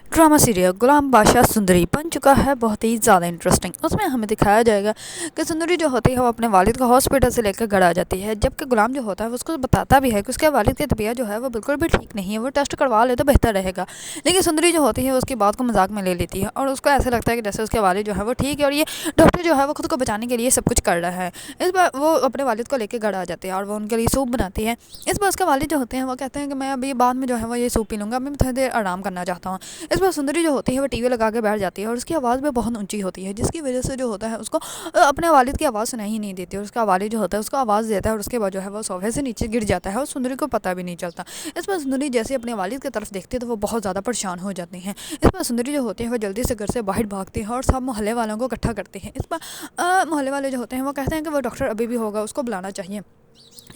Drama serial गुलाम बादशाह सुंदरी बन चुका है बहुत ही ज़्यादा इंटरेस्टिंग। उसमें हमें दिखाया जाएगा कि सुंदरी जो होती है वो अपने वालिद को हॉस्पिटल से लेकर घर आ जाती है, जबकि गुलाम जो होता है वो उसको बताता भी है कि उसके वालिद की तबीयत जो है वो बिल्कुल भी ठीक नहीं है, वो टेस्ट करवा ले तो बेहतर रहेगा। लेकिन सुंदरी जो होती है उसकी बात को मजाक में ले लेती है और उसको ऐसा लगता है कि जैसे उसके वालिद जो है वो ठीक है और ये डॉक्टर जो है वो खुद को बचाने के लिए सब कुछ कर रहा है। इस बार वो अपने वालिद को लेकर घर आ जाती है और वो उनके लिए सूप बनाती है। इस बार उसके वालिद जो होते हैं वो कहते हैं कि मैं अभी बाद में जो है वो ये सूप पी लूँगा, अभी मैं थोड़ी देर आराम करना चाहता हूँ। इस बार सुंदरी जो होती है वो टीवी लगा के बैठ जाती है और उसकी आवाज़ भी बहुत ऊंची होती है, जिसकी वजह से जो होता है उसको अपने वालिद की आवाज़ सुनाई ही नहीं देती और उसका वालिद जो होता है उसको आवाज़ देता है और उसके बाद जो है वो सोफे से नीचे गिर जाता है और सुंदरी को पता भी नहीं चलता। इस पर सुंदरी जैसे अपने वालिद की तरफ देखती है तो वो बहुत ज़्यादा परेशान हो जाती हैं। इस पर सुंदरी जो होती है वो जल्दी से घर से बाहर भागती है और सब मोहल्ले वालों को इकट्ठा करती हैं। इस पर मोहल्ले वाले जो होते हैं वो कहते हैं कि वो डॉक्टर अभी भी होगा, उसको बुलाना चाहिए।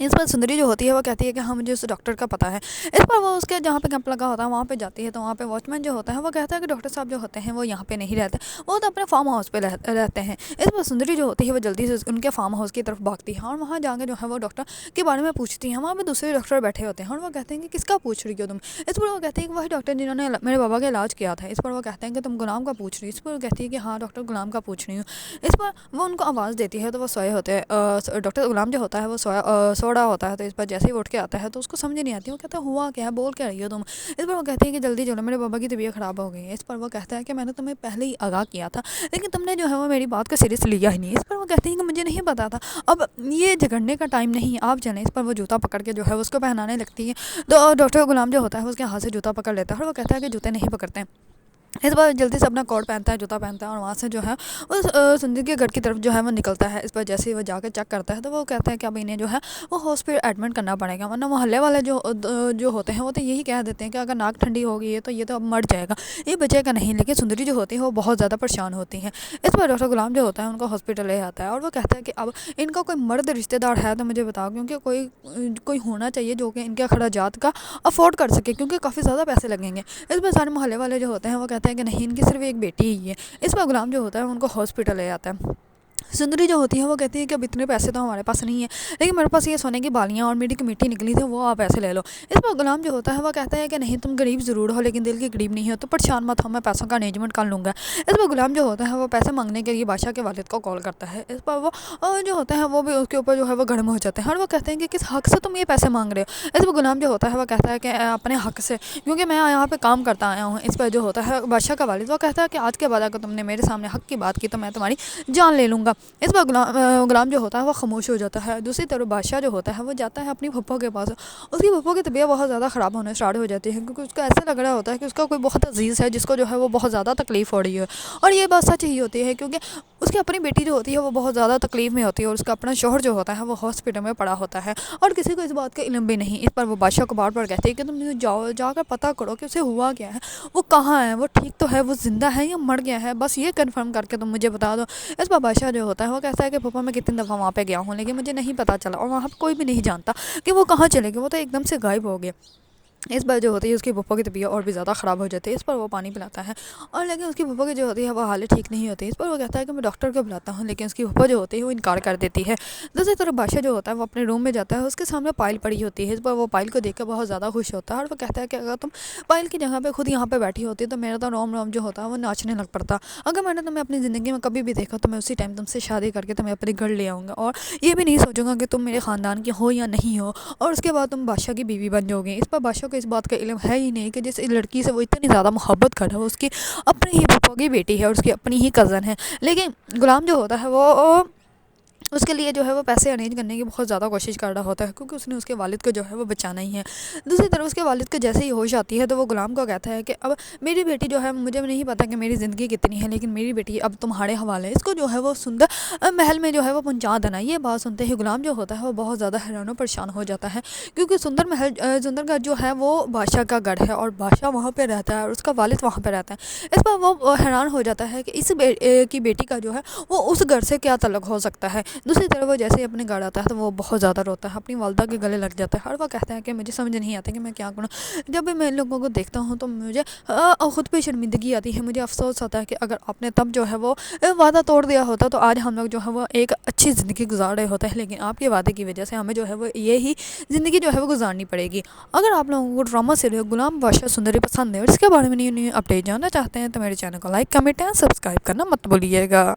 इस पर सुंदरी जो होती है वो कहती है कि हाँ मुझे उस डॉक्टर का पता है। इस पर वो उसके जहाँ पे कैंप लगा होता है वहाँ पे जाती है तो वहाँ पे वॉचमैन जो होता है वो कहता है कि डॉक्टर साहब जो होते हैं वो यहाँ पे नहीं रहते, वो तो अपने फार्म हाउस पे रहते हैं। इस पर सुंदरी जो होती है वो जल्दी से उनके फार्म हाउस की तरफ भागती है और वहाँ जाकर जो है वो डॉक्टर के बारे में पूछती है। वहाँ पे दूसरे डॉक्टर बैठे होते हैं और वो कहते हैं कि किसका पूछ रही हो तुम। इस पर वो कहते हैं कि वही डॉक्टर जिन्होंने मेरे बाबा का इलाज किया था। इस पर वो कहते हैं कि तुम गुलाम का पूछ रही हो। इस पर वो कहती है कि हाँ डॉक्टर गुलाम का पूछ रही हूँ। इस पर वो उनको आवाज़ देती है तो वो सोए होते हैं। डॉक्टर गुलाम जो होता है वो सो रहा होता है। तो इस पर जैसे ही उठ के आता है तो उसको समझ नहीं आती, वो कहता है हुआ क्या है, बोल क्या रही हो तुम। इस पर वो कहती है कि जल्दी चलो मेरे बाबा की तबीयत ख़राब हो गई है। इस पर वो कहता है कि मैंने तुम्हें पहले ही आगाह किया था लेकिन तुमने जो है वो मेरी बात को सीरियस लिया ही नहीं। इस पर वो कहती है कि मुझे नहीं पता था, अब ये झगड़ने का टाइम नहीं, आप चलें। इस पर वो जूता पकड़ के जो है उसको पहनाने लगती है तो डॉक्टर गुलाम जो होता है उसके हाथ से जूता पकड़ लेता है और वो कहता है कि जूते नहीं पकड़ते। इस बार जल्दी से अपना कोट पहनता है, जूता पहनता है और वहाँ से जो है उस सुंदर के घर की तरफ जो है वो निकलता है। इस पर जैसे ही वो जाकर चेक करता है तो वो कहता है कि अब इन्हें जो है वो हॉस्पिटल एडमिट करना पड़ेगा, वरना मोहल्ले वाले जो होते हैं वो तो यही कह देते हैं कि अगर नाक ठंडी हो गई है तो ये तो अब मर जाएगा, ये बचेगा नहीं। लेकिन सुंदरी जो होती है वो बहुत ज़्यादा परेशान होती हैं। इस पर डॉक्टर गुलाम जो होता है उनको हॉस्पिटल ले आता है और वो कहता है कि अब इनका कोई मर्द रिश्तेदार है तो मुझे बताओ, क्योंकि कोई होना चाहिए जो कि इनके अखराजात का अफोर्ड कर सके, क्योंकि काफ़ी ज़्यादा पैसे लगेंगे। इस पर सारे मोहल्ले वाले जो होते हैं वो कहते हैं कि नहीं इनकी सिर्फ एक बेटी ही है। इस पर गुलाम जो होता है उनको हॉस्पिटल ले आता है। सुंदरी जो होती है वो कहती है कि अब इतने पैसे तो हमारे पास नहीं है, लेकिन मेरे पास ये सोने की बालियाँ और मेरी कमेटी निकली थी वो आप पैसे ले लो। इस पर गुलाम जो होता है वो कहता है कि नहीं तुम गरीब ज़रूर हो लेकिन दिल के गरीब नहीं हो, तो परेशान मत हो, मैं पैसों का अरेंजमेंट कर लूँगा। इस पर गुलाम जो होता है वो पैसे मांगने के लिए बादशाह के वालिद को कॉल करता है। इस पर वो जो होता है वो भी उसके ऊपर जो है वो गर्म हो जाते हैं और वो कहते हैं कि किस हक़ से तुम ये पैसे मांग रहे हो। इस पर गुलाम जो होता है वो कहता है कि अपने हक़ से, क्योंकि मैं यहाँ पर काम करता आया हूँ। इस पर जो होता है बादशाह का वालिद वो कहता है कि आज के बाद अगर तुमने मेरे सामने हक़ की बात की तो मैं तुम्हारी जान ले लूँगा। इस पर गुलाम जो होता है वो खामोश हो जाता है। दूसरी तरफ बादशाह जो होता है वो जाता है अपनी फूफो के पास। उसकी फूफो की तबीयत बहुत ज़्यादा ख़राब होने स्टार्ट हो जाती है, क्योंकि उसको ऐसा लग रहा होता है कि उसका कोई बहुत अजीज़ है जिसको जो है वो बहुत ज़्यादा तकलीफ़ हो रही है। और ये बात सच ही होती है, क्योंकि उसकी अपनी बेटी जो होती है वो बहुत ज़्यादा तकलीफ़ में होती है और उसका अपना शौहर जो होता है वो हॉस्पिटल में पड़ा होता है और किसी को इस बात का इल्म भी नहीं। इस पर वो बादशाह को बार बार कहती है कि तुम जाओ जाकर पता करो कि उसे हुआ क्या है, वो कहाँ है, वो ठीक तो है, वो ज़िंदा है या मर गया है, बस ये कन्फर्म करके तुम मुझे बता दो। इस पर बादशाह जो होता है वो कहता है कि पापा मैं कितनी दफ़ा वहाँ पे गया हूँ लेकिन मुझे नहीं पता चला और वहाँ पे कोई भी नहीं जानता कि वो कहाँ चले गए, वो तो एकदम से गायब हो गए। इस बार जो होती है उसकी पप्पा की तबीयत और भी ज़्यादा ख़राब हो जाती है। इस पर वो पानी पिलाता है और लेकिन उसकी पप्पा की जो होती है वो हालत ठीक नहीं होती। इस पर वो कहता है कि मैं डॉक्टर को बुलाता हूँ, लेकिन उसकी पप्पा जो होती है वो इनकार कर देती है। दूसरी तरफ बादशाह जो होता है वो अपने रूम में जाता है, उसके सामने पायल पड़ी होती है। इस पर वो पायल को देख कर बहुत ज़्यादा खुश होता है और वो कहता है कि अगर तुम पायल की जगह पर खुद यहाँ पर बैठी होती तो मेरा तो रोम रोम जो होता है वो नाचने लग पड़ता। अगर मैंने तुम्हें अपनी ज़िंदगी में कभी भी देखा तो मैं उसी टाइम तुमसे शादी करके तुम्हें अपने घर ले आऊँगा और ये भी नहीं सोचूंगा कि तुम मेरे ख़ानदान की हो या नहीं हो, और उसके बाद तुम बादशाह की बीवी बन जाओगे। इस पर बादशाह को इस बात का इल्म है ही नहीं कि जिस लड़की से वो इतनी ज़्यादा मोहब्बत कर रहा है उसकी अपनी ही फूफा की बेटी है और उसकी अपनी ही कज़न है। लेकिन गुलाम जो होता है वो उसके लिए जो है वो पैसे अरेंज करने की बहुत ज़्यादा कोशिश कर रहा होता है, क्योंकि उसने उसके वालिद को जो है वो बचाना ही है। दूसरी तरफ उसके वालिद को जैसे ही होश आती है तो वो गुलाम को कहता है कि अब मेरी बेटी जो है, मुझे नहीं पता कि मेरी ज़िंदगी कितनी है लेकिन मेरी बेटी अब तुम्हारे हवाले है, इसको जो है वो सुंदर महल में जो है वो पहुँचा देना। ये बात सुनते ही गुलाम जो होता है वो बहुत ज़्यादा हैरान और परेशान हो जाता है, क्योंकि सुंदरगढ़ जो है वो बादशाह का गढ़ है और बादशाह वहाँ पर रहता है और उसका वालिद वहाँ पर रहता है। इस पर वो हैरान हो जाता है कि इस की बेटी का जो है वो उस घर से क्या तल्लुक़ हो सकता है دوسری طرف وہ جیسے ہی اپنے گھر آتا ہے تو وہ بہت زیادہ روتا ہے، اپنی والدہ کے گلے لگ جاتا ہے، ہر وہ کہتا ہے کہ مجھے سمجھ نہیں آتا کہ میں کیا کروں۔ جب بھی میں ان لوگوں کو دیکھتا ہوں تو مجھے خود پہ شرمندگی آتی ہے، مجھے افسوس ہوتا ہے کہ اگر آپ نے تب جو ہے وہ وعدہ توڑ دیا ہوتا تو آج ہم لوگ جو ہے وہ ایک اچھی زندگی گزار رہے ہوتے ہیں، لیکن آپ کے وعدے کی وجہ سے ہمیں جو ہے وہ یہی زندگی جو ہے وہ گزارنی پڑے گی۔ اگر آپ لوگوں کو ڈرامہ سیریل غلام بادشاہ سندری پسند ہے اور اس کے بارے میں نیو اپڈیٹ جاننا چاہتے ہیں تو میرے چینل کو لائک، کمنٹ اینڈ سبسکرائب کرنا مت بھولیے گا۔